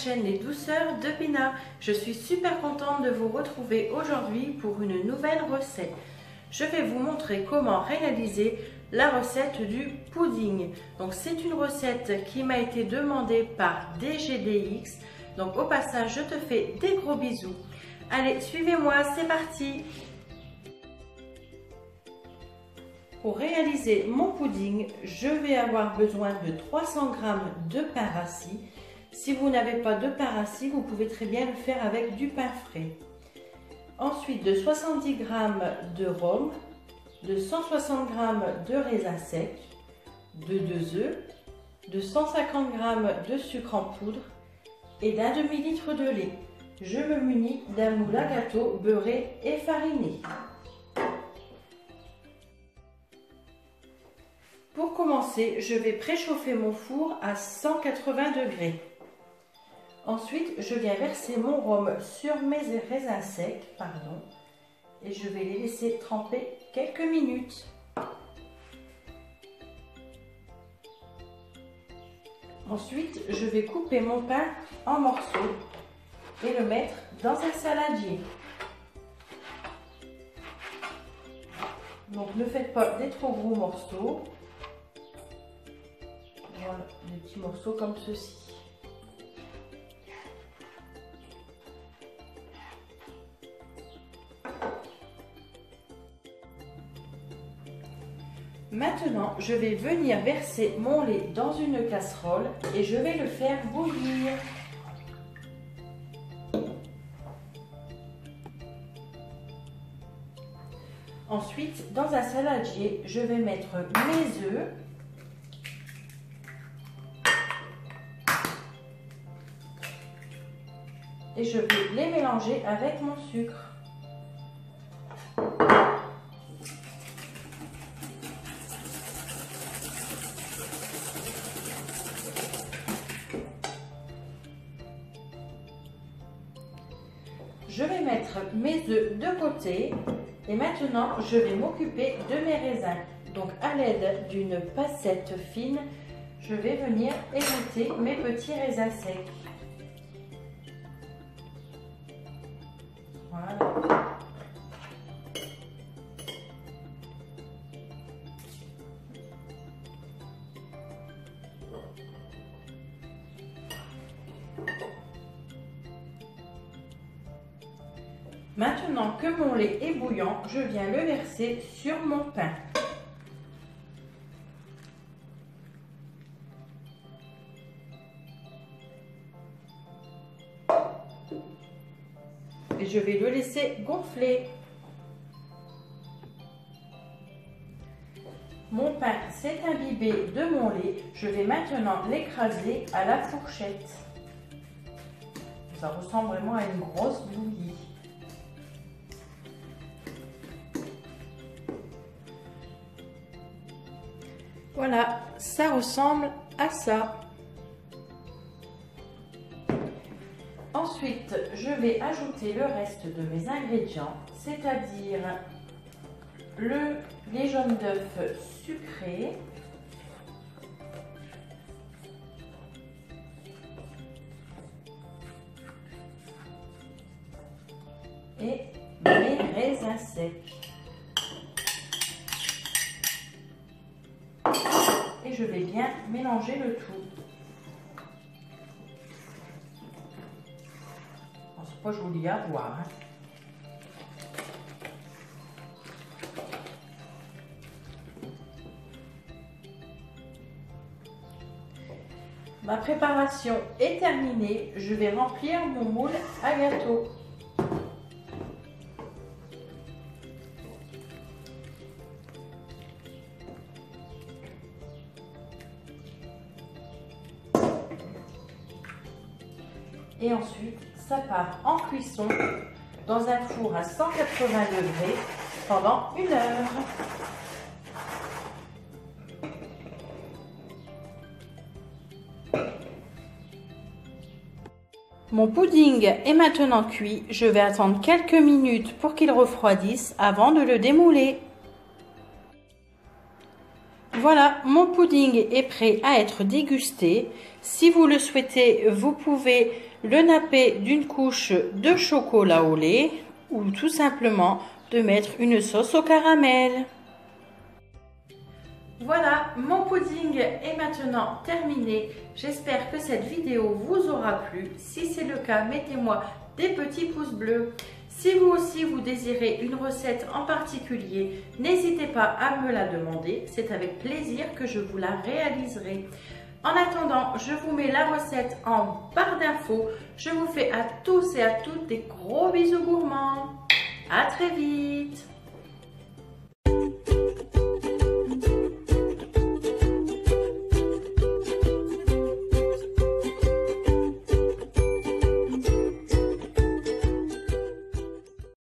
chaîne Les Douceurs de Pina. Je suis super contente de vous retrouver aujourd'hui pour une nouvelle recette. Je vais vous montrer comment réaliser la recette du pudding. Donc c'est une recette qui m'a été demandée par DGDX. Donc au passage, je te fais des gros bisous. Allez, suivez-moi, c'est parti! Pour réaliser mon pudding, je vais avoir besoin de 300 g de pain rassis. Si vous n'avez pas de pain rassis, vous pouvez très bien le faire avec du pain frais. Ensuite, de 70 g de rhum, de 160 g de raisin sec, de 2 œufs, de 150 g de sucre en poudre et d'un demi-litre de lait. Je me munis d'un moule à gâteau beurré et fariné. Pour commencer, je vais préchauffer mon four à 180 degrés. Ensuite, je viens verser mon rhum sur mes raisins secs, et je vais les laisser tremper quelques minutes. Ensuite, je vais couper mon pain en morceaux et le mettre dans un saladier. Donc, ne faites pas des trop gros morceaux. Voilà, des petits morceaux comme ceci. Maintenant, je vais venir verser mon lait dans une casserole et je vais le faire bouillir. Ensuite, dans un saladier, je vais mettre mes œufs. Et je vais les mélanger avec mon sucre. Je vais mettre mes œufs de côté et maintenant je vais m'occuper de mes raisins. Donc à l'aide d'une pincette fine, je vais venir égoutter mes petits raisins secs. Voilà. Maintenant que mon lait est bouillant, je viens le verser sur mon pain. Et je vais le laisser gonfler. Mon pain s'est imbibé de mon lait. Je vais maintenant l'écraser à la fourchette. Ça ressemble vraiment à une grosse bouillie. Voilà, ça ressemble à ça. Ensuite, je vais ajouter le reste de mes ingrédients, c'est-à-dire les jaunes d'œufs sucrés, et mes raisins secs. Et je vais bien mélanger le tout. C'est pas joli à voir. Ma préparation est terminée. Je vais remplir mon moule à gâteau. Et ensuite, ça part en cuisson dans un four à 180 degrés pendant 1 heure. Mon pudding est maintenant cuit. Je vais attendre quelques minutes pour qu'il refroidisse avant de le démouler. Voilà, mon pudding est prêt à être dégusté. Si vous le souhaitez, vous pouvez le napper d'une couche de chocolat au lait ou tout simplement de mettre une sauce au caramel. Voilà, mon pudding est maintenant terminé. J'espère que cette vidéo vous aura plu. Si c'est le cas, mettez-moi des petits pouces bleus. Si vous aussi vous désirez une recette en particulier, n'hésitez pas à me la demander. C'est avec plaisir que je vous la réaliserai. En attendant, je vous mets la recette en barre d'infos. Je vous fais à tous et à toutes des gros bisous gourmands. À très vite!